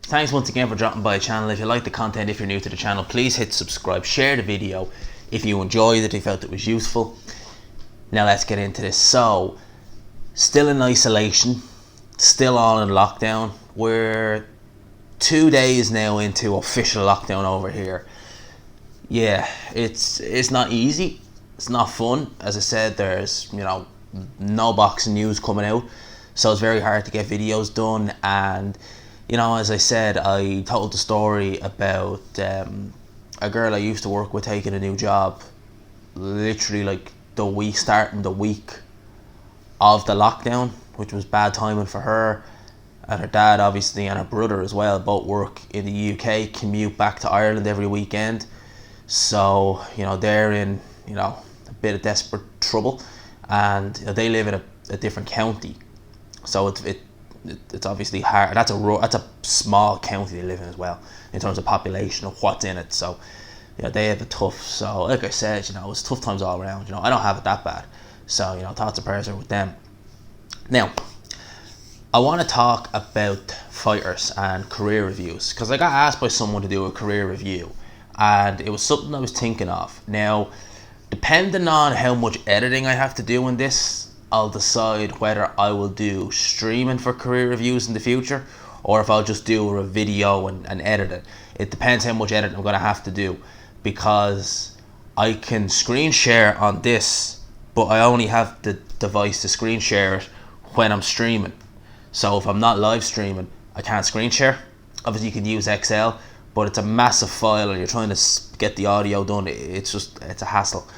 Thanks once again for dropping by the channel. If you like the content, if you're new to the channel, please hit subscribe, share the video if you enjoyed it, if you felt it was useful. Now let's get into this. So, still in isolation, still all in lockdown. We're 2 days now into official lockdown over here. Yeah, it's not easy. It's not fun. As I said, there's no boxing news coming out, so it's very hard to get videos done. And as I said, I told the story about a girl I used to work with taking a new job, literally like starting the week of the lockdown, which was bad timing for her and her dad, obviously, and her brother as well. Both work in the UK, commute back to Ireland every weekend. So they're in a bit of desperate trouble, and they live in a different county. So it's obviously hard. That's a small county they live in as well in terms of population of what's in it. So they have it tough. So like I said, it's tough times all around. I don't have it that bad. So thoughts and prayers are with them. Now, I want to talk about fighters and career reviews, because I got asked by someone to do a career review, and it was something I was thinking of. Now, depending on how much editing I have to do in this, I'll decide whether I will do streaming for career reviews in the future, or if I'll just do a video and edit it. It depends how much editing I'm going to have to do, because I can screen share on this, but I only have the device to screen share it when I'm streaming. So if I'm not live streaming, I can't screen share. Obviously you can use XL, but it's a massive file and you're trying to get the audio done. It's a hassle.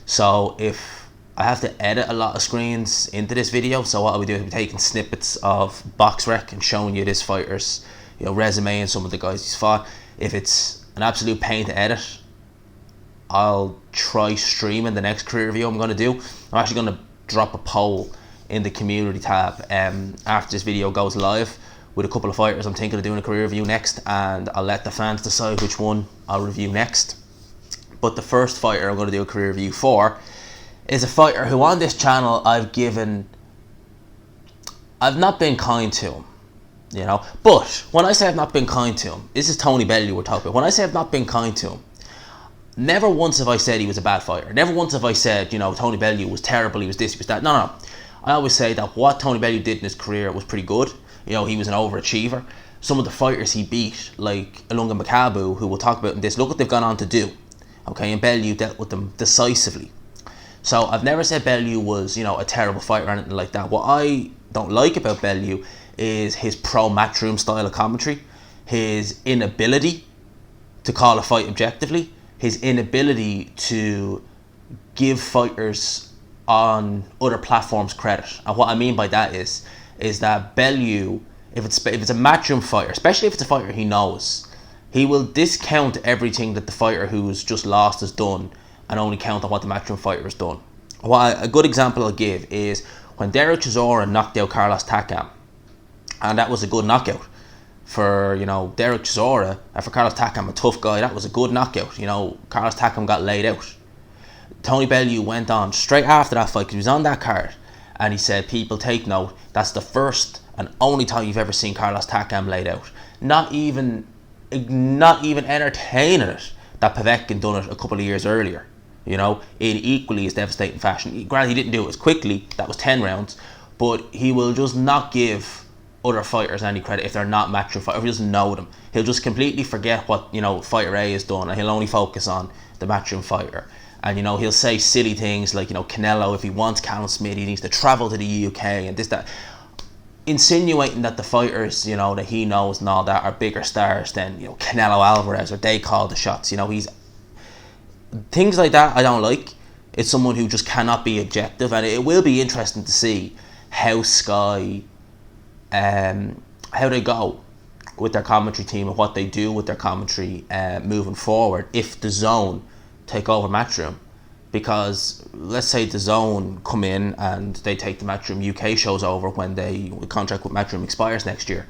So if I have to edit a lot of screens into this video, so what I'll be doing is taking snippets of box rec and showing you this fighter's resume and some of the guys he's fought. If it's an absolute pain to edit, I'll try streaming the next career review I'm going to do. I'm actually going to drop a poll in the community tab after this video goes live with a couple of fighters I'm thinking of doing a career review next, and I'll let the fans decide which one I'll review next. But the first fighter I'm going to do a career review for is a fighter who on this channel I've not been kind to him, But when I say I've not been kind to him, this is Tony Bellew we're talking about. When I say I've not been kind to him, never once have I said he was a bad fighter. Never once have I said, Tony Bellew was terrible, he was this, he was that. No. I always say that what Tony Bellew did in his career was pretty good. He was an overachiever. Some of the fighters he beat, like Alvin Mackenzie, who we'll talk about in this, look what they've gone on to do. Okay, and Bellew dealt with them decisively. So I've never said Bellew was, a terrible fighter or anything like that. What I don't like about Bellew is his pro-matchroom style of commentary, his inability to call a fight objectively, his inability to give fighters on other platforms credit. And what I mean by that is that Bellew, if it's a matchroom fighter, especially if it's a fighter he knows, he will discount everything that the fighter who's just lost has done and only count on what the matchroom fighter has done. A good example I'll give is when Derek Chisora knocked out Carlos Takam, and that was a good knockout for Derek Chisora, and for Carlos Takam, a tough guy. That was a good knockout. Carlos Takam got laid out. Tony Bellew went on straight after that fight, because he was on that card, and he said, people take note, that's the first and only time you've ever seen Carlos Takam laid out. Not even entertaining it that Povetkin done it a couple of years earlier, in equally as devastating fashion. Granted, he didn't do it as quickly, that was 10 rounds, but he will just not give other fighters any credit if they're not matchroom fighters, if he doesn't know them. He'll just completely forget what fighter A has done, and he'll only focus on the matchroom fighter. And he'll say silly things like Canelo, if he wants Callum Smith, he needs to travel to the UK and this, that, insinuating that the fighters that he knows and all that are bigger stars than Canelo Alvarez, or they call the shots. He's things like that I don't like. It's someone who just cannot be objective, and it will be interesting to see how Sky how they go with their commentary team and what they do with their commentary moving forward if the Zone take over Matchroom. Because let's say the Zone come in and they take the Matchroom UK shows over when the contract with Matchroom expires next year.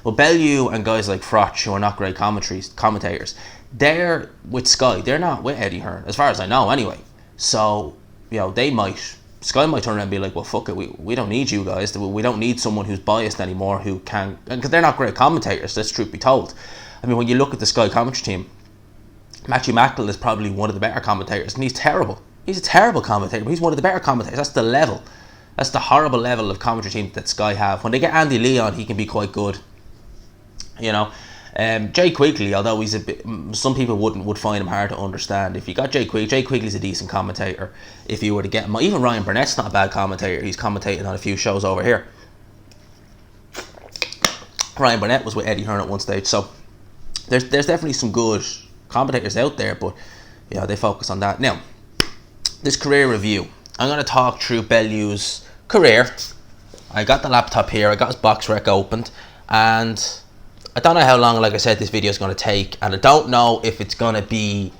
Well, Bellew and guys like Froch, who are not great commentators, they're with Sky. They're not with Eddie Hearn, as far as I know anyway. So, they might Sky might turn around and be like, well, fuck it, we don't need you guys. We don't need someone who's biased anymore, who can, because they're not great commentators, let's truth be told. I mean, when you look at the Sky commentary team, Matthew Macklin is probably one of the better commentators, and he's terrible. He's a terrible commentator, but he's one of the better commentators. That's the level. That's the horrible level of commentary team that Sky have. When they get Andy Lee on, he can be quite good. You know, Jay Quigley, although he's a bit, some people would find him hard to understand. If you got Jay Quigley's a decent commentator. If you were to get him, even Ryan Burnett's not a bad commentator. He's commentated on a few shows over here. Ryan Burnett was with Eddie Hearn at one stage, so there's definitely some good commentators out there, but yeah, they focus on that. Now, this career review, I'm going to talk through Bellew's career. I got the laptop here, I got his box rec opened, and I don't know how long, like I said, this video is going to take, and I don't know if it's going to be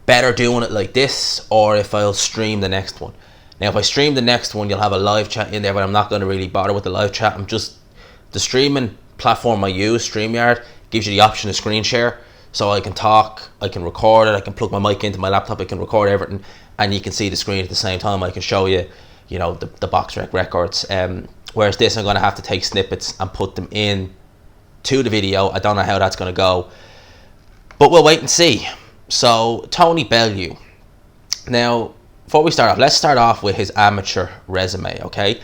better doing it like this or if I'll stream the next one. Now, if I stream the next one, you'll have a live chat in there, but I'm not going to really bother with the live chat. The streaming platform I use, StreamYard, gives you the option to screen share, so I can talk, I can record it, I can plug my mic into my laptop, I can record everything, and you can see the screen at the same time. I can show you, you know, the box rec records. Whereas this, I'm going to have to take snippets and put them in to the video. I don't know how that's going to go, but we'll wait and see. So, Tony Bellew. Now, before we start off, let's start off with his amateur resume, okay?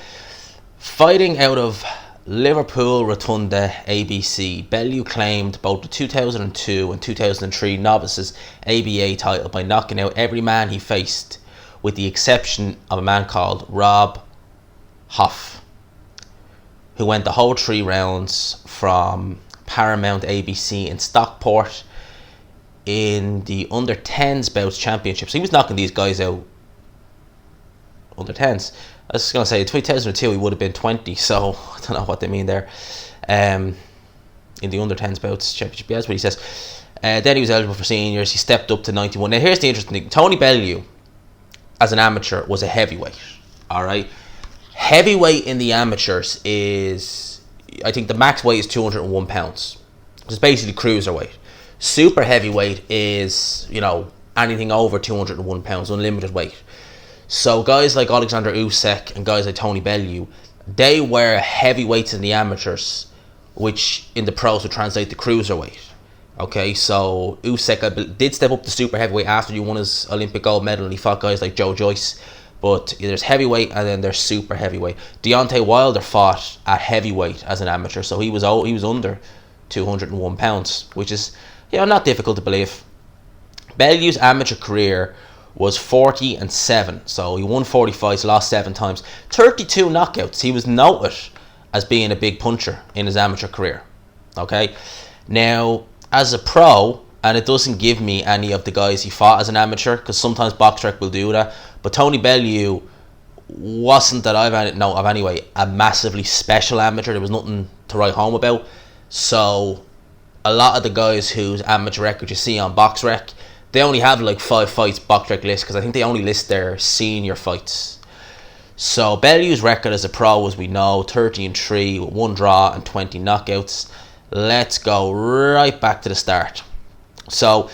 Fighting out of Liverpool Rotunda ABC, Bellew claimed both the 2002 and 2003 Novices ABA title by knocking out every man he faced, with the exception of a man called Rob Hoff, who went the whole 3 rounds from Paramount ABC in Stockport in the under 10s bouts championship. So he was knocking these guys out under 10s. I was going to say, in 2002 he would have been 20, so I don't know what they mean there. In the under 10s bouts championship, yeah, that's what he says. Then he was eligible for seniors. He stepped up to 91. Now here's the interesting thing. Tony Bellew, as an amateur, was a heavyweight. Alright? Heavyweight in the amateurs is, I think the max weight is 201 pounds. It's basically cruiserweight. Super heavyweight is, you know, anything over 201 pounds, unlimited weight. So guys like Alexander Usyk and guys like Tony Bellew, they were heavyweights in the amateurs, which in the pros would translate to cruiserweight. Okay, so Usyk did step up to super heavyweight after he won his Olympic gold medal, and he fought guys like Joe Joyce. But there's heavyweight and then there's super heavyweight. Deontay Wilder fought at heavyweight as an amateur, so he was under 201 pounds, which is, you know, not difficult to believe. Bellew's amateur career was 40-7, so he won 40 fights, lost 7 times, 32 knockouts. He was noted as being a big puncher in his amateur career. Okay, now as a pro, and it doesn't give me any of the guys he fought as an amateur, because sometimes BoxRec will do that, but Tony Bellew wasn't, that I've had note of anyway, a massively special amateur. There was nothing to write home about. So a lot of the guys whose amateur record you see on BoxRec, they only have like 5 fights BoxRec list, because I think they only list their senior fights. So Bellew's record as a pro, as we know, 30-3 with 1 draw and 20 knockouts. Let's go right back to the start. So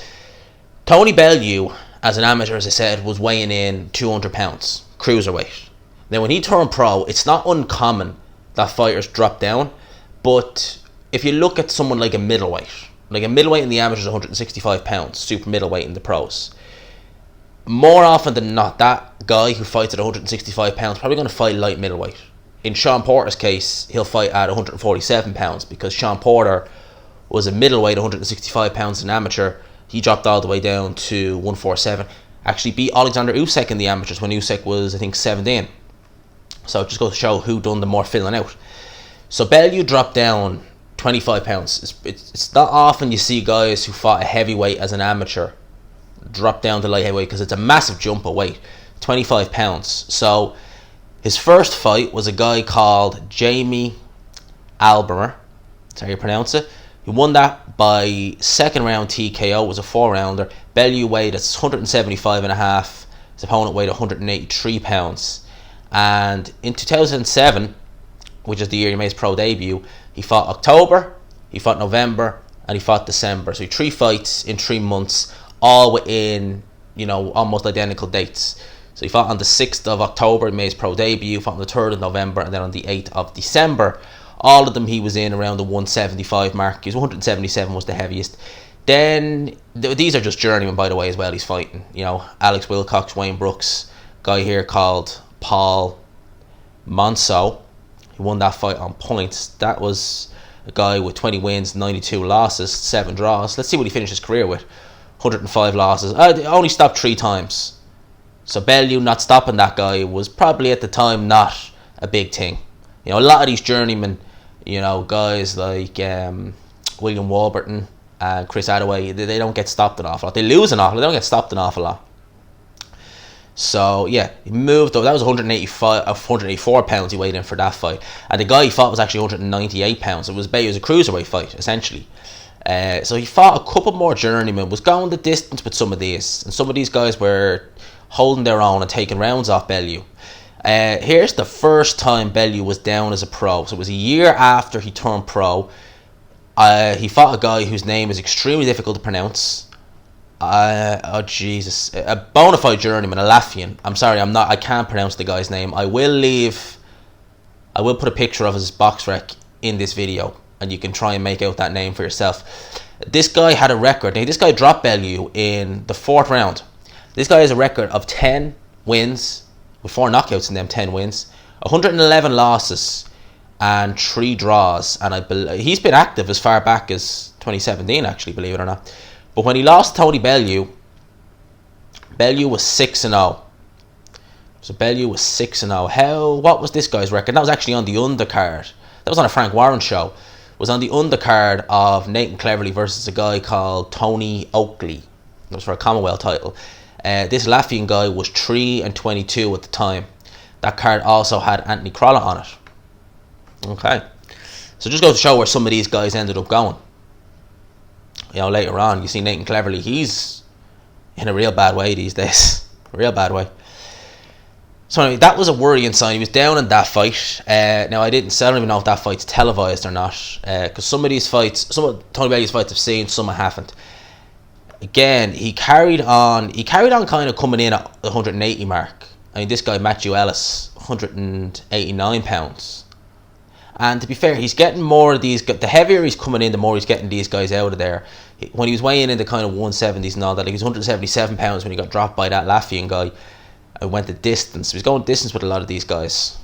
Tony Bellew, as an amateur, as I said, was weighing in 200 pounds, cruiserweight. Now when he turned pro, it's not uncommon that fighters drop down, but if you look at someone like a middleweight in the amateurs, 165 pounds, super middleweight in the pros, more often than not, that guy who fights at 165 pounds probably going to fight light middleweight. In Sean Porter's case, he'll fight at 147 pounds, because Sean Porter was a middleweight, 165 pounds, an amateur. He dropped all the way down to 147. Actually beat Alexander Usyk in the amateurs when Usyk was, I think, 17. So it just goes to show who done the more filling out. So Bellew dropped down 25 pounds. It's not often you see guys who fought a heavyweight as an amateur drop down to light heavyweight, because it's a massive jump of weight. 25 pounds. So his first fight was a guy called Jamie Albermer. That's how you pronounce it. He won that by second round TKO. It was a 4-rounder. Bellew weighed at 175.5. His opponent weighed 183 pounds. And in 2007, which is the year he made his pro debut, he fought October, he fought November, and he fought December. So he 3 fights in 3 months, all within, you know, almost identical dates. So he fought on the 6th of October, he made his pro debut, fought on the 3rd of November, and then on the 8th of December. All of them he was in around the 175 mark. He was 177 was the heaviest. Then, these are just journeymen, by the way, as well, he's fighting. You know, Alex Wilcox, Wayne Brooks, guy here called Paul Monceau. He won that fight on points. That was a guy with 20 wins, 92 losses, 7 draws. Let's see what he finished his career with. 105 losses. Only stopped 3 times. So Bellew not stopping that guy was probably at the time not a big thing. You know, a lot of these journeymen, you know, guys like William Warburton and Chris Attaway, they don't get stopped an awful lot. They lose an awful lot. They don't get stopped an awful lot. So yeah, he moved up. That was 184 pounds he weighed in for that fight, and the guy he fought was actually 198 pounds. It was a cruiserweight fight essentially. So he fought a couple more journeymen, was going the distance with some of these, and some of these guys were holding their own and taking rounds off Bellew. Here's the first time Bellew was down as a pro. So it was a year after he turned pro. He fought a guy whose name is extremely difficult to pronounce. Oh Jesus, a bona fide journeyman, a Latvian. I'm sorry, I can't pronounce the guy's name. I will put a picture of his box rec in this video, and you can try and make out that name for yourself. This guy had a record. Now, this guy dropped Bellew in the 4th round. This guy has a record of 10 wins, with 4 knockouts in them 10 wins, 111 losses, and 3 draws. And he's been active as far back as 2017, actually, believe it or not. But when he lost Tony Bellew, Bellew was 6-0. So Bellew was 6-0. What was this guy's record? That was actually on the undercard. That was on a Frank Warren show. It was on the undercard of Nathan Cleverly versus a guy called Tony Oakley. It was for a Commonwealth title. This Latvian guy was 3-22 at the time. That card also had Anthony Crolla on it. Okay. So just goes to show where some of these guys ended up going. You know, later on, you see Nathan Cleverly, he's in a real bad way these days. A real bad way. So anyway, that was a worrying sign. He was down in that fight. Now, I don't even know if that fight's televised or not. Because some of these fights, some of Tony Bellew's fights I've seen, some I haven't. Again, he carried on kind of coming in at the 180 mark. I mean, this guy, Matthew Ellis, 189 pounds. And to be fair, he's getting more of these. The heavier he's coming in, the more he's getting these guys out of there. When he was weighing in the kind of 170s and all that, like he was 177 pounds when he got dropped by that Latvian guy and went the distance. He was going distance with a lot of these guys.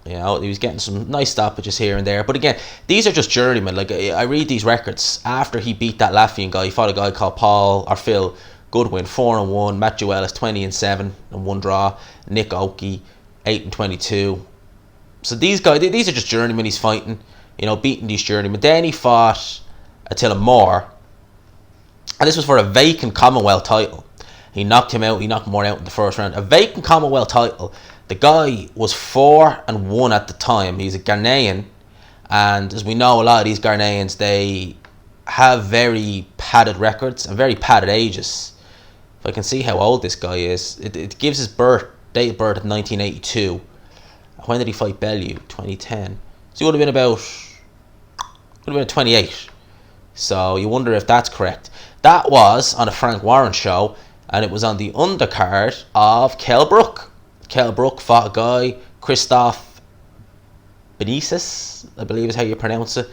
You know, he was getting some nice stoppages here and there. But again, these are just journeymen. Like, I read these records. After he beat that Latvian guy, he fought a guy called Phil Goodwin, 4-1. Matthew Ellis, 20-7 and 1 draw. Nick Oakey, 8-22. So these guys, these are just journeymen he's fighting, you know, beating these journeymen. Then he fought Attila Moore, and this was for a vacant Commonwealth title. He knocked him out. He knocked Moore out in the 1st round. A vacant Commonwealth title. The guy was 4-1 at the time. He's a Ghanaian, and as we know, a lot of these Ghanaians, they have very padded records and very padded ages. If I can see how old this guy is, it gives his date of birth at 1982. When did he fight Bellew? 2010. So he would have been 28. So you wonder if that's correct. That was on a Frank Warren show, and it was on the undercard of Kell Brook. Kell Brook fought a guy, Christoph Benitez, I believe is how you pronounce it.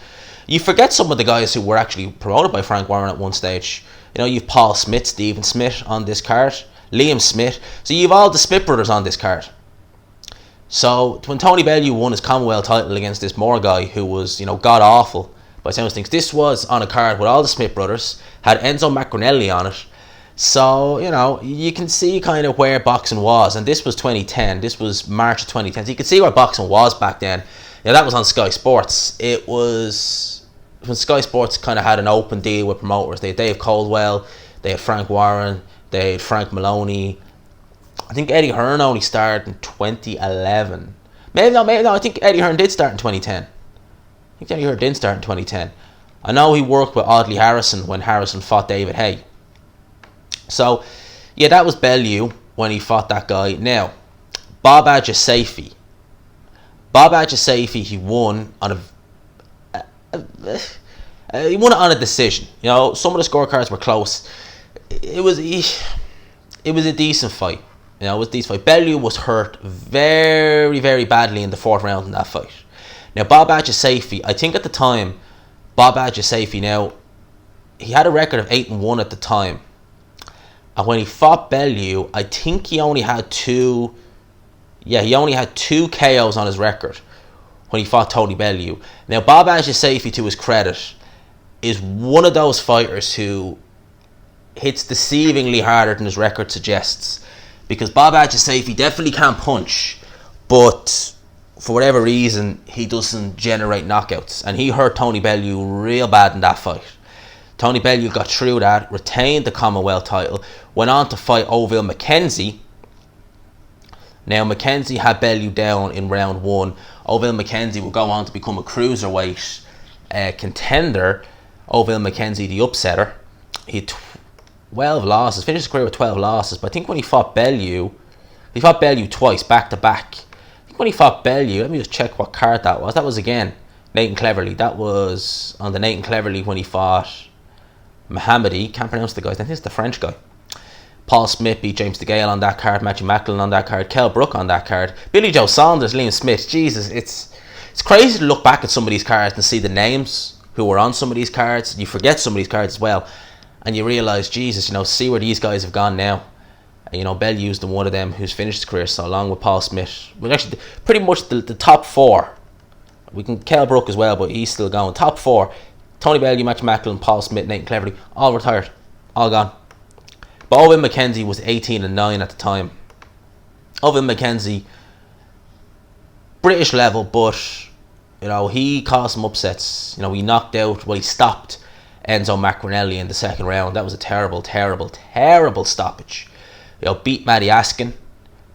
You forget some of the guys who were actually promoted by Frank Warren at one stage. You know, you've Paul Smith, Stephen Smith on this card, Liam Smith. So you've all the Smith brothers on this card. So when Tony Bellew won his Commonwealth title against this Moore guy who was, you know, god awful by sounds things, this was on a card with all the Smith brothers, had Enzo Macronelli on it. So, you know, you can see kind of where boxing was, and this was 2010. This was March of 2010. So you can see where boxing was back then. You know, that was on Sky Sports. It was when Sky Sports kind of had an open deal with promoters. They had Dave Coldwell, they had Frank Warren, they had Frank Maloney. I think Eddie Hearn only started in 2011. Maybe no, I think Eddie Hearn did start in 2010. I think Eddie Hearn did start in 2010. I know he worked with Audley Harrison when Harrison fought David Haye. So, yeah, that was Bellew when he fought that guy. Now, Bob Ajasafi. He won on he won it on a decision. You know, some of the scorecards were close. It was a decent fight. You know, with these fights, Bellew was hurt very, very badly in the 4th round in that fight. Now, Bob Ajasafi, I think at the time, Bob Ajasafi, now, he had a record of 8-1 at the time. And when he fought Bellew, I think he only had two KOs on his record when he fought Tony Bellew. Now, Bob Ajasafi, to his credit, is one of those fighters who hits deceivingly harder than his record suggests. Because Bob Ajasafi definitely can punch, but for whatever reason, he doesn't generate knockouts. And he hurt Tony Bellew real bad in that fight. Tony Bellew got through that, retained the Commonwealth title, went on to fight Alvin Mackenzie. Now, Mackenzie had Bellew down in round 1. Alvin Mackenzie would go on to become a cruiserweight contender. Alvin Mackenzie, the upsetter. He had 12 losses, finished his career with 12 losses. But I think when he fought Bellew twice, back to back. I think when he fought Bellew, let me just check what card that was. That was again Nathan Cleverly. That was on the Nathan Cleverly when he fought Mohammedi. Can't pronounce the guy's name. I think it's the French guy. Paul Smith beat James DeGale on that card. Matthew Macklin on that card. Kell Brook on that card. Billy Joe Saunders, Liam Smith. Jesus, it's crazy to look back at some of these cards and see the names who were on some of these cards. You forget some of these cards as well. And you realise, Jesus, you know, see where these guys have gone now. And, you know, Bellew's the one of them who's finished his career so long with Paul Smith. Well, actually, pretty much the top 4. We can Kell Brook as well, but he's still going. Top 4. Tony Bellew, Matthew Macklin, Paul Smith, Nathan Cleverly. All retired. All gone. But Alvin Mackenzie was 18-9 at the time. Alvin Mackenzie, British level, but, you know, he caused some upsets. You know, he stopped Enzo Macronelli in the 2nd round. That was a terrible, terrible, terrible stoppage. You know, beat Matty Askin,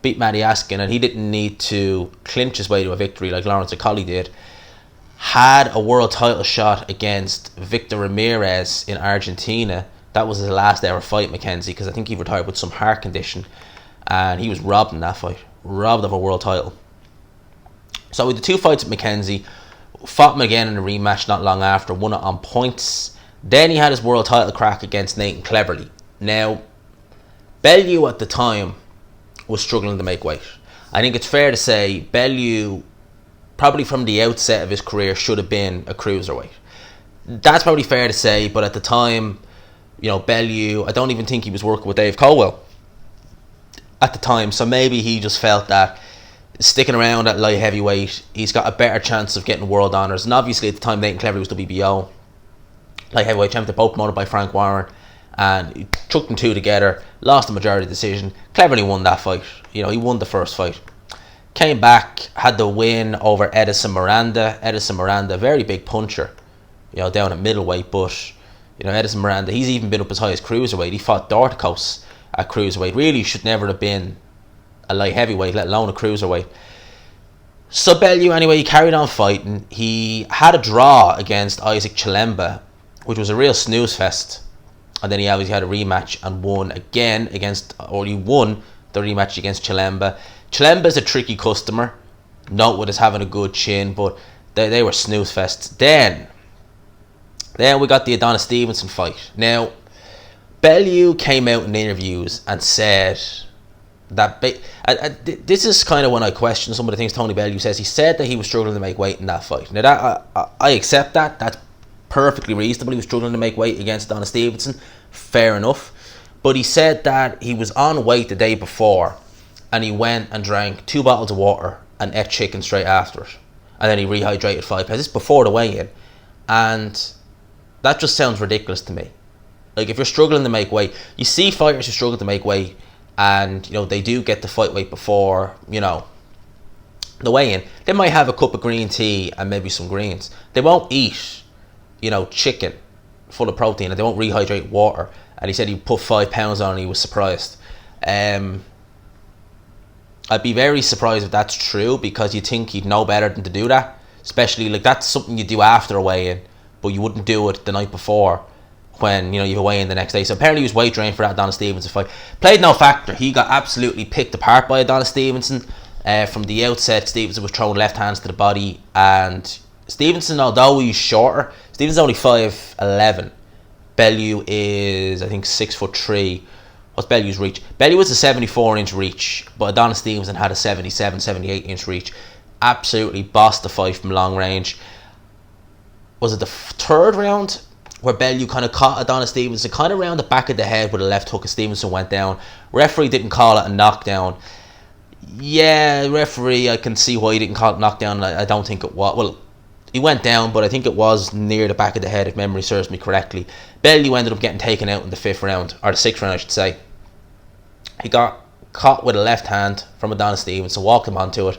and he didn't need to clinch his way to a victory like Lawrence Okolie did. Had a world title shot against Victor Ramirez in Argentina. That was his last ever fight, Mackenzie, because I think he retired with some heart condition, and he was robbed in that fight, robbed of a world title. So with the 2 fights with Mackenzie, fought him again in a rematch not long after, won it on points. Then he had his world title crack against Nathan Cleverly. Now, Bellew at the time was struggling to make weight. I think it's fair to say Bellew, probably from the outset of his career, should have been a cruiserweight. That's probably fair to say, but at the time, you know, Bellew, I don't even think he was working with Dave Colwell at the time, so maybe he just felt that sticking around at light heavyweight, he's got a better chance of getting world honours. And obviously at the time, Nathan Cleverly was WBO light heavyweight champion. They're both promoted by Frank Warren, and he chucked them 2 together, lost the majority decision. Cleverly won that fight. You know, he won the first fight. Came back, had the win over Edison Miranda. Edison Miranda, very big puncher, you know, down at middleweight, but, you know, Edison Miranda, he's even been up as high as cruiserweight. He fought Dorticos at cruiserweight. Really should never have been a light heavyweight, let alone a cruiserweight. So Bellew, anyway, he carried on fighting. He had a draw against Isaac Chilemba, which was a real snooze fest. And then he obviously had a rematch and won again he won the rematch against Chilemba. Chilemba's a tricky customer, noted as having a good chin, but they were snooze fests. Then we got the Adonis Stevenson fight. Now, Bellew came out in interviews and said that this is kind of when I question some of the things Tony Bellew says. He said that he was struggling to make weight in that fight. Now, that I accept that. That's perfectly reasonable. He was struggling to make weight against Adonis Stevenson. Fair enough. But he said that he was on weight the day before, and he went and drank 2 bottles of water and ate chicken straight after it. And then he rehydrated 5 pounds. This is before the weigh-in. And that just sounds ridiculous to me. Like, if you're struggling to make weight, you see fighters who struggle to make weight, and, you know, they do get the fight weight before, you know, the weigh-in. They might have a cup of green tea and maybe some greens. They won't eat, you know, chicken full of protein, and they won't rehydrate water. And he said he put 5 pounds on and he was surprised. I'd be very surprised if that's true, because you'd think he'd know better than to do that. Especially, like, that's something you do after a weigh-in, but you wouldn't do it the night before when, you know, you weigh in the next day. So apparently he was weight drained for that Adonis Stevenson fight. Played no factor. He got absolutely picked apart by Adonis Stevenson. From the outset, Stevenson was throwing left hands to the body, and Stevenson, although he's shorter, Stevenson's only 5'11". Bellew is, I think, 6'3", What's Bellew's reach? Bellew was a 74-inch reach, but Adonis Stevenson had a 77, 78-inch reach. Absolutely bossed the fight from long range. Was it the third round where Bellew kind of caught Adonis Stevenson kind of around the back of the head with a left hook, and Stevenson went down. Referee didn't call it a knockdown. Yeah, referee, I can see why he didn't call it a knockdown. I don't think it was. Well, he went down, but I think it was near the back of the head, if memory serves me correctly. Bellew ended up getting taken out in the 5th round, or the 6th round I should say. He got caught with a left hand from Adonis Stevenson, walked him onto it.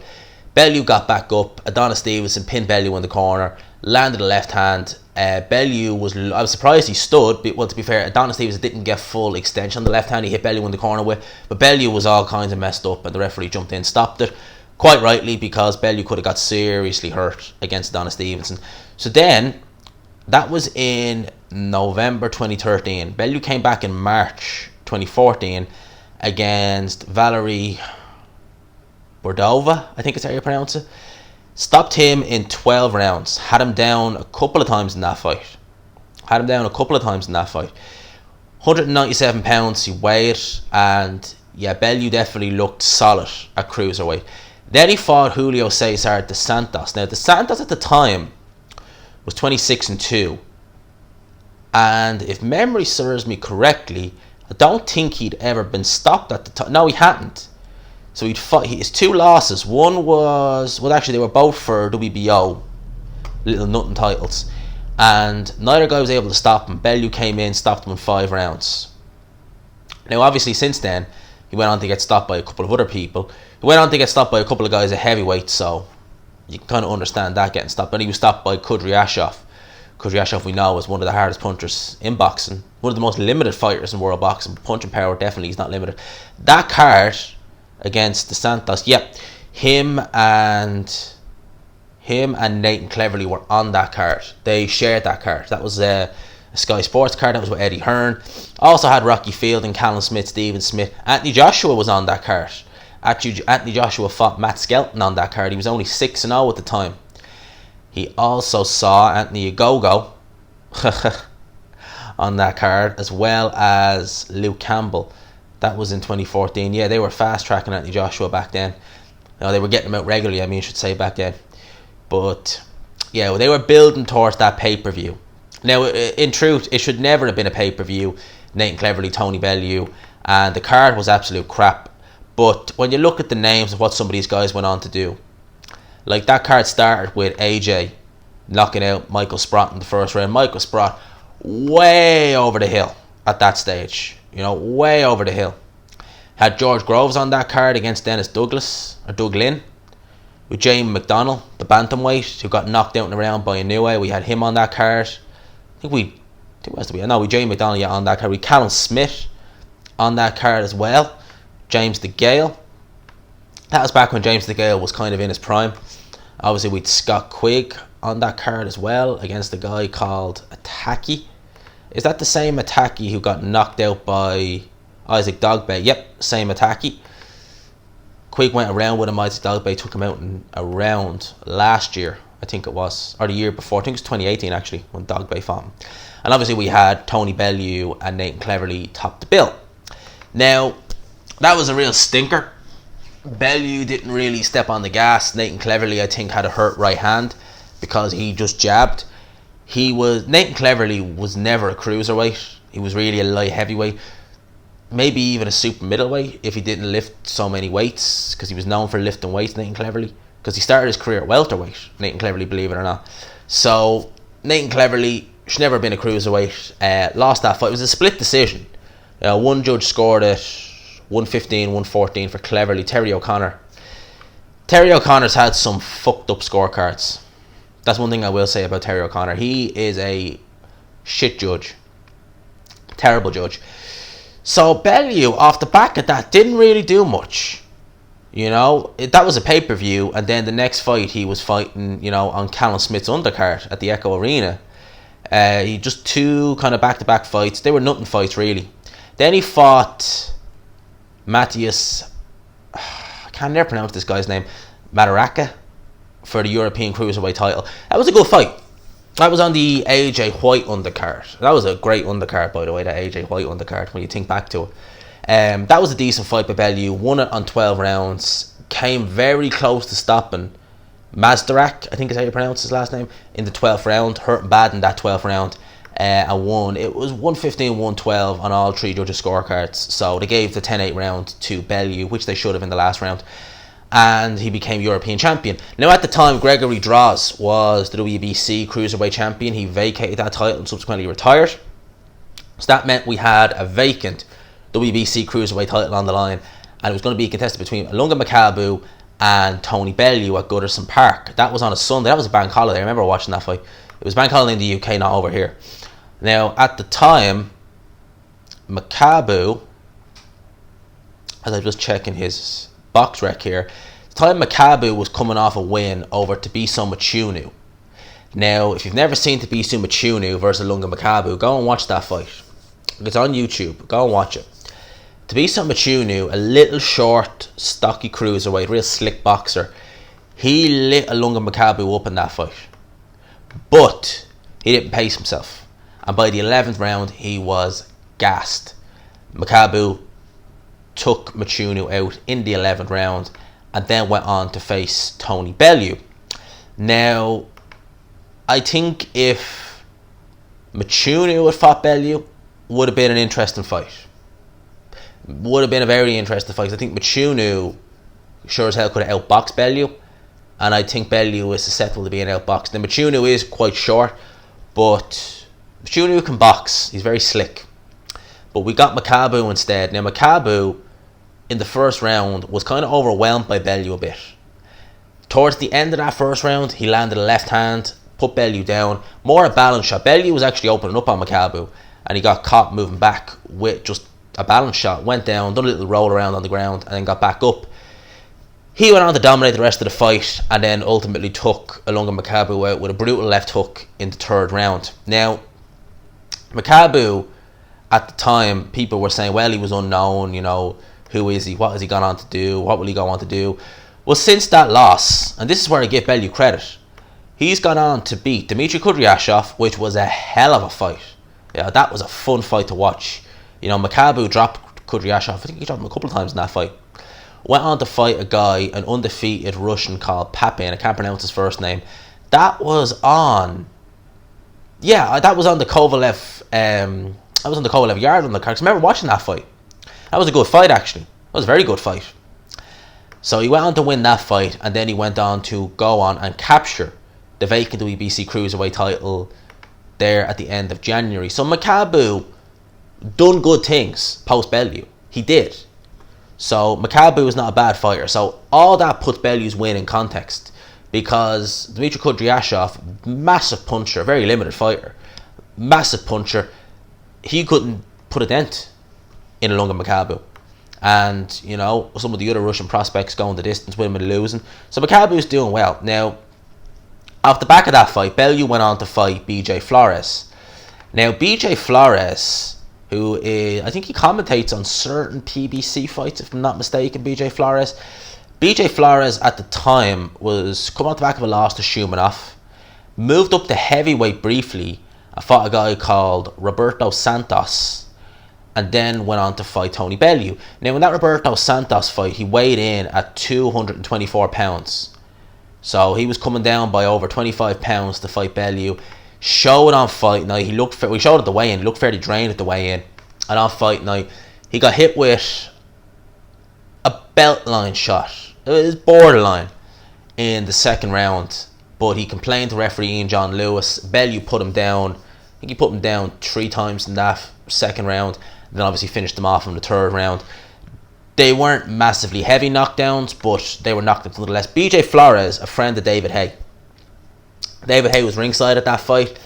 Bellew got back up. Adonis Stevenson pinned Bellew in the corner, landed a left hand. Bellew I was surprised he stood, but well, to be fair, Adonis Stevenson didn't get full extension on the left hand he hit Bellew in the corner with, but Bellew was all kinds of messed up, and the referee jumped in, stopped it, quite rightly, because Bellew could have got seriously hurt against Adonis Stevenson. So then, that was in November 2013. Bellew came back in March 2014 against Valerie Bordova, I think is how you pronounce it. Stopped him in 12 rounds. Had him down a couple of times in that fight. 197 pounds he weighed, and yeah, Bellew definitely looked solid at cruiserweight. Then he fought Julio Cesar dos Santos. Now, dos Santos at the time was 26-2, and if memory serves me correctly, I don't think he'd ever been stopped at the time. No, he hadn't. So he'd fought his 2 losses. One was, well, actually they were both for WBO little nothing titles, and neither guy was able to stop him. Bellew came in, stopped him in 5 rounds. Now, obviously, since then he went on to get stopped by a couple of other people. He went on to get stopped by a couple of guys at heavyweight, so you can kind of understand that, getting stopped. And he was stopped by Kudryashov. Kudryashov, we know, is one of the hardest punchers in boxing, one of the most limited fighters in world boxing. Punching power, definitely, he's not limited. That card against dos Santos, yep, him and Nathan Cleverly were on that card. They shared that card. That was a Sky Sports card. That was with Eddie Hearn. Also had Rocky Fielding, Callum Smith, Stephen Smith. Anthony Joshua was on that card. Anthony Joshua fought Matt Skelton on that card. He was only 6-0 at the time. He also saw Anthony Ogogo on that card, as well as Luke Campbell. That was in 2014. Yeah, they were fast tracking Anthony Joshua back then. No, they were getting him out regularly, I should say, back then. But yeah, well, they were building towards that pay-per-view. Now, in truth, it should never have been a pay-per-view. Nathan Cleverly, Tony Bellew, and the card was absolute crap. But when you look at the names of what some of these guys went on to do, like that card started with AJ knocking out Michael Sprott in the first round. Michael Sprott way over the hill at that stage, way over the hill. Had George Groves on that card against Dennis Douglas, or Doug Lynn. With Jamie McDonnell, the bantamweight, who got knocked out in the round by Inoue. We had him on that card. We Jamie McDonnell on that card. We Callum Smith on that card as well. James DeGale. That was back when James DeGale was kind of in his prime. Obviously, we'd Scott Quigg on that card as well against a guy called Ataki. Is that the same Ataki who got knocked out by Isaac Dogbay? Yep, same Ataki. Quigg went around with him. Isaac Dogbay took him out in a round last year, I think it was, or the year before. I think it was 2018 actually, when Dogbay fought him. And obviously we had Tony Bellew and Nathan Cleverly top the bill. Now, that was a real stinker. Bellew didn't really step on the gas. Nathan Cleverly, I think, had a hurt right hand because he just jabbed. Nathan Cleverly was never a cruiserweight. He was really a light heavyweight. Maybe even a super middleweight if he didn't lift so many weights, because he was known for lifting weights, Nathan Cleverly, because he started his career at welterweight, Nathan Cleverly, believe it or not. So Nathan Cleverly should never have been a cruiserweight. Lost that fight. It was a split decision. One judge scored it 115, 114 for Cleverly. Terry O'Connor's had some fucked up scorecards. That's one thing I will say about Terry O'Connor. He is a shit judge. Terrible judge. So Bellew, off the back of that, didn't really do much. That was a pay-per-view, and then the next fight he was fighting, on Callum Smith's undercard at the Echo Arena. He just 2 kind of back-to-back fights. They were nothing fights, really. Then he fought Matthias, I can never pronounce this guy's name, Madaraka, for the European Cruiserweight title. That was a good fight. That was on the AJ White undercard. That was a great undercard, by the way, that AJ White undercard, when you think back to it. That was a decent fight by Bellew. Won it on 12 rounds. Came very close to stopping Mazdarak, I think is how you pronounce his last name, in the 12th round. Hurt him bad in that 12th round. And won. It was 115-112 on all three judges' scorecards. So they gave the 10-8 round to Bellew, which they should have in the last round. And he became European champion. Now at the time, Gregory Droz was the WBC Cruiserweight champion. He vacated that title and subsequently retired. So that meant we had a vacant WBC Cruiserweight title on the line, and it was going to be contested between Ilunga Makabu and Tony Bellew at Goodison Park. That was on a Sunday. That was a bank holiday. I remember watching that fight. It was bank holiday in the UK, not over here. Now, at the time, Makabu, as I'm just checking his box rec here, at the time Makabu was coming off a win over Tabiso Machunu. Now, if you've never seen Tabiso Machunu versus Ilunga Makabu, go and watch that fight. It's on YouTube. Go and watch it. Tabiso Machunu, a little short, stocky cruiserweight, real slick boxer, he lit Ilunga Makabu up in that fight. But he didn't pace himself. And by the 11th round, he was gassed. Makabu took Machunu out in the 11th round and then went on to face Tony Bellew. Now, I think if Machunu had fought Bellew, would have been an interesting fight. Would have been a very interesting fight. I think Machunu sure as hell could have outboxed Bellew, and I think Bellew is susceptible to being outboxed. Now, Machunu is quite short, but Machunu can box. He's very slick. But we got Makabu instead. Now, Makabu, in the first round, was kind of overwhelmed by Bellew a bit. Towards the end of that first round, he landed a left hand, put Bellew down. More a balance shot. Bellew was actually opening up on Makabu, and he got caught moving back with just a balance shot. Went down, done a little roll around on the ground, and then got back up. He went on to dominate the rest of the fight, and then ultimately took Ilunga Makabu out with a brutal left hook in the third round. Now, Makabu, at the time, people were saying, well, he was unknown, you know, who is he, what has he gone on to do, what will he go on to do? Well, since that loss, and this is where I give Bellew credit, he's gone on to beat Dmitry Kudryashov, which was a hell of a fight. Yeah, that was a fun fight to watch. You know, Makabu dropped Kudryashov, I think he dropped him a couple of times in that fight. Went on to fight a guy, an undefeated Russian called Papin, I can't pronounce his first name. That was on... Yeah, that was on the Kovalev. That was on the Kovalev yard on the card. I remember watching that fight. That was a good fight, actually. That was a very good fight. So he went on to win that fight, and then he went on to go on and capture the vacant WBC Cruiserweight title there at the end of January. So Makabu done good things post Bellew. He did. So Makabu is not a bad fighter. So all that puts Bellew's win in context. Because Dmitry Kudryashov, massive puncher, very limited fighter, massive puncher, he couldn't put a dent in Ilunga Makabu. And, you know, some of the other Russian prospects going the distance, winning and losing. So Makabu's doing well. Now, off the back of that fight, Bellew went on to fight BJ Flores. Now, BJ Flores, who is, I think he commentates on certain PBC fights, if I'm not mistaken, BJ Flores. BJ Flores at the time was coming off the back of a loss to Shumanov, moved up to heavyweight briefly and fought a guy called Roberto Santos, and then went on to fight Tony Bellew. Now, in that Roberto Santos fight, he weighed in at 224 pounds. So he was coming down by over 25 pounds to fight Bellew. Showed on fight night, we showed at the weigh-in, he looked fairly drained at the weigh-in. And on fight night, he got hit with a belt line shot. It was borderline in the second round, but he complained to referee Ian John Lewis. Bellew put him down. I think he put him down 3 times in that second round, and then obviously finished him off in the third round. They weren't massively heavy knockdowns, but they were knockdowns nonetheless. BJ Flores, a friend of David Haye. David Haye was ringside at that fight.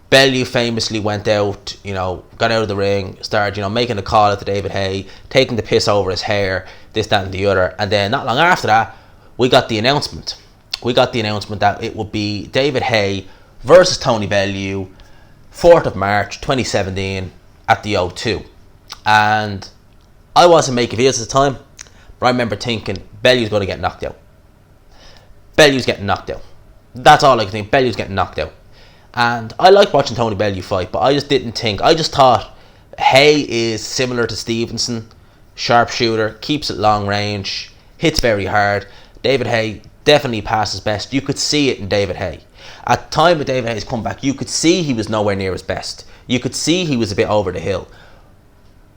Bellew famously went out, you know, got out of the ring, started, you know, making a call out to David Haye, taking the piss over his hair, this, that and the other. And then not long after that, we got the announcement. We got the announcement that it would be David Haye versus Tony Bellew, 4th of March 2017 at the O2. And I wasn't making videos at the time, but I remember thinking, Bellew's going to get knocked out. Bellew's getting knocked out. That's all I could think. Bellew's getting knocked out. And I like watching Tony Bellew fight, but I just didn't think. I just thought Haye is similar to Stevenson. sharpshooter, keeps it long range, hits very hard. David Haye definitely past his best. You could see it in David Haye. At the time of David Haye's comeback, you could see he was nowhere near his best. You could see he was a bit over the hill.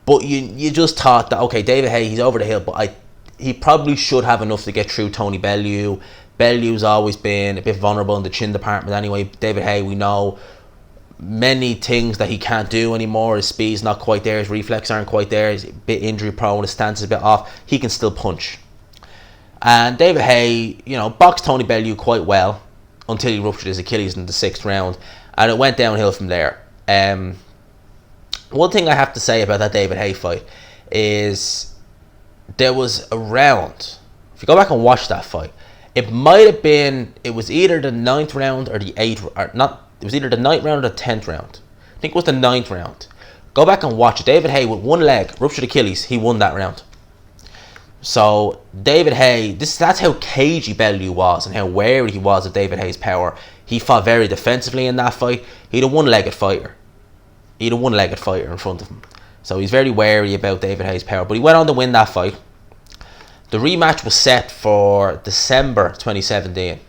But you just thought that, okay, David Haye, he's over the hill, but he probably should have enough to get through Tony Bellew. Bellew's always been a bit vulnerable in the chin department anyway. David Haye, we know many things that he can't do anymore. His speed's not quite there, his reflexes aren't quite there, he's a bit injury prone, his stance is a bit off. He can still punch. And David Haye, boxed Tony Bellew quite well until he ruptured his Achilles in the 6th round, and it went downhill from there. One thing I have to say about that David Haye fight is there was a round. If you go back and watch that fight, it was either the 9th round or the 8th, or not. It was either the 9th round or the 10th round. I think it was the 9th round. Go back and watch it. David Haye with one leg, ruptured Achilles, he won that round. So David Haye, that's how cagey Bellew was and how wary he was of David Haye's power. He fought very defensively in that fight. He had a one-legged fighter. In front of him. So he's very wary about David Haye's power. But he went on to win that fight. The rematch was set for December 2017.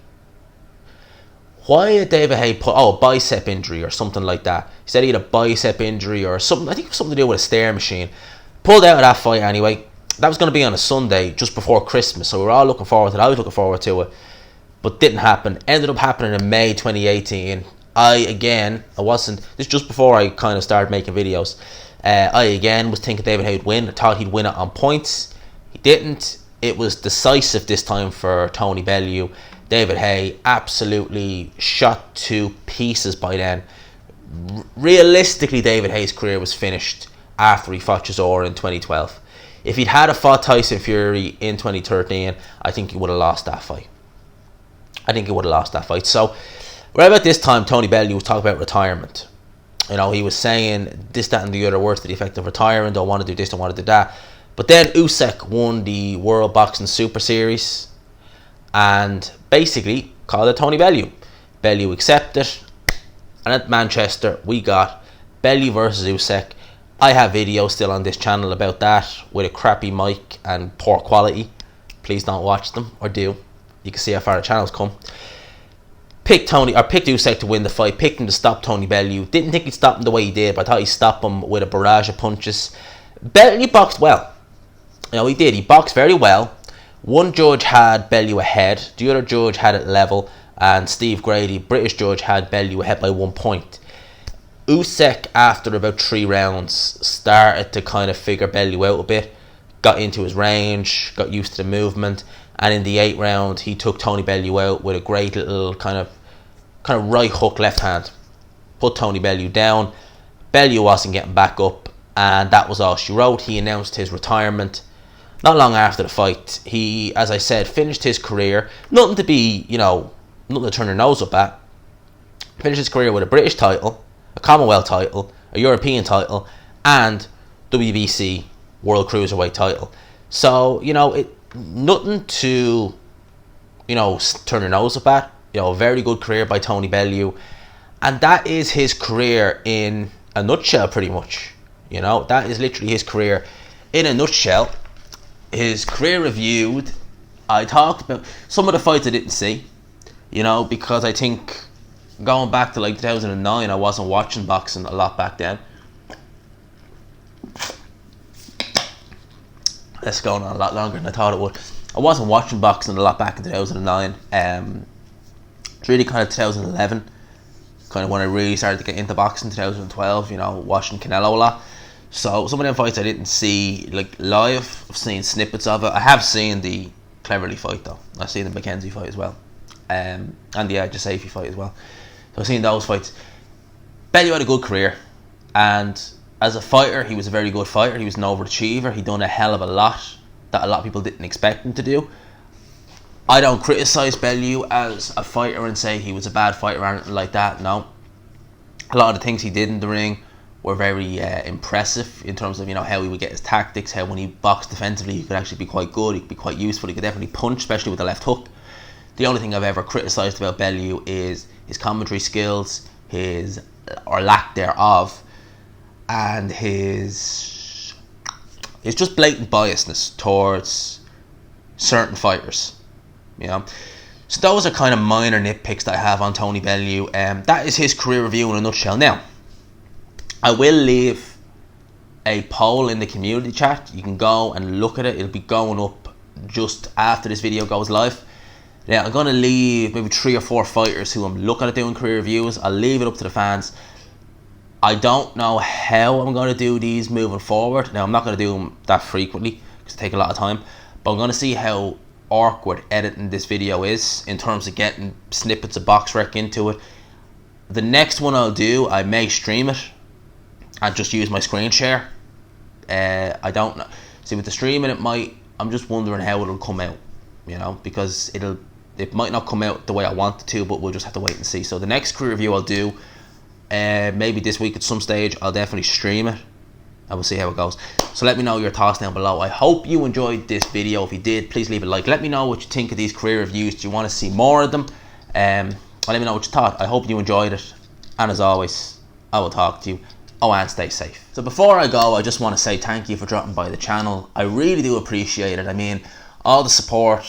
Why did David Haye put bicep injury or something like that? He said he had a bicep injury or something. I think it was something to do with a stair machine. Pulled out of that fight anyway. That was going to be on a Sunday just before Christmas, so we were all looking forward to it. I was looking forward to it, but didn't happen. Ended up happening in May 2018. This is just before I kind of started making videos. I again was thinking David Haye would win. I thought he'd win it on points. He didn't. It was decisive this time for Tony Bellew. David Haye absolutely shot to pieces by then. Realistically, David Haye's career was finished after he fought Chisora in 2012. If he'd had fought Tyson Fury in 2013, I think he would have lost that fight. So, right about this time, Tony Bellew was talking about retirement. He was saying this, that, and the other words to the effect of retiring. Don't want to do this, don't want to do that. But then Usyk won the World Boxing Super Series and basically called it Tony Bellew. Bellew accepted, and at Manchester we got Bellew versus Usyk. I have videos still on this channel about that with a crappy mic and poor quality. Please don't watch them, or do. You can see how far the channel's come. Picked Usyk to win the fight. Picked him to stop Tony Bellew. Didn't think he'd stop him the way he did, but I thought he'd stop him with a barrage of punches. Bellew boxed well. He did. He boxed very well. One judge had Bellew ahead. The other judge had it level. And Steve Grady, British judge, had Bellew ahead by 1 point. Usyk, after about 3 rounds, started to kind of figure Bellew out a bit, got into his range, got used to the movement, and in the 8th round he took Tony Bellew out with a great little kind of right hook left hand, put Tony Bellew down. Bellew wasn't getting back up, and that was all she wrote. He announced his retirement not long after the fight. He, as I said, finished his career, nothing to turn your nose up at. Finished his career with a British title, a Commonwealth title, a European title, and WBC World Cruiserweight title. So, nothing to, turn your nose up at. A very good career by Tony Bellew. And that is his career in a nutshell, pretty much. That is literally his career in a nutshell. His career reviewed. I talked about some of the fights I didn't see, because I think going back to 2009, I wasn't watching boxing a lot back then. That's going on a lot longer than I thought it would. I wasn't watching boxing a lot back in 2009. It's really kind of 2011, kind of when I really started to get into boxing. 2012, watching Canelo a lot. So some of them fights I didn't see live. I've seen snippets of it. I have seen the Cleverly fight though. I've seen the Mackenzie fight as well, and the Jasafy fight as well. So I've seen those fights. Bellew had a good career, and as a fighter, he was a very good fighter. He was an overachiever. He done a hell of a lot that a lot of people didn't expect him to do. I don't criticise Bellew as a fighter and say he was a bad fighter or anything like that. No, a lot of the things he did in the ring were very impressive in terms of how he would get his tactics, how when he boxed defensively he could actually be quite good, he could be quite useful, he could definitely punch, especially with the left hook. The only thing I've ever criticised about Bellew is his commentary skills, his, or lack thereof, and his is just blatant biasness towards certain fighters, you know. So those are kind of minor nitpicks that I have on Tony Bellew. That is his career review in a nutshell. Now, I will leave a poll in the community chat. You can go and look at it. It'll be going up just after this video goes live. Now, I'm going to leave maybe 3 or 4 fighters who I'm looking at doing career reviews. I'll leave it up to the fans. I don't know how I'm going to do these moving forward. Now, I'm not going to do them that frequently because it takes a lot of time. But I'm going to see how awkward editing this video is in terms of getting snippets of box rec into it. The next one I'll do, I may stream it and just use my screen share. I don't know. See, with the streaming, I'm just wondering how it'll come out, you know, because it might not come out the way I want it to, but we'll just have to wait and see. So the next career review I'll do, maybe this week at some stage, I'll definitely stream it and we'll see how it goes. So let me know your thoughts down below. I hope you enjoyed this video. If you did, please leave a like. Let me know what you think of these career reviews. Do you want to see more of them? Let me know what you thought. I hope you enjoyed it, and as always, I will talk to you. Oh, and stay safe. So before I go, I just want to say thank you for dropping by the channel. I really do appreciate it. I mean, all the support,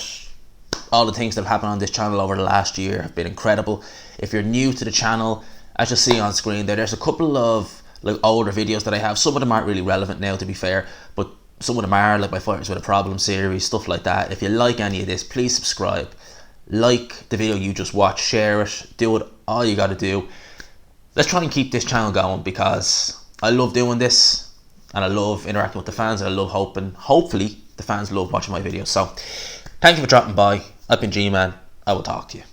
all the things that have happened on this channel over the last year have been incredible. If you're new to the channel, as you see on screen there's a couple of like older videos that I have. Some of them aren't really relevant now, to be fair, but some of them are, like my Fighters with a Problem series, stuff like that. If you like any of this, please subscribe, like the video you just watched, share it, do it, all you gotta do. Let's try and keep this channel going because I love doing this and I love interacting with the fans, and I love hopefully the fans love watching my videos. So thank you for dropping by. I've been G-Man. I will talk to you.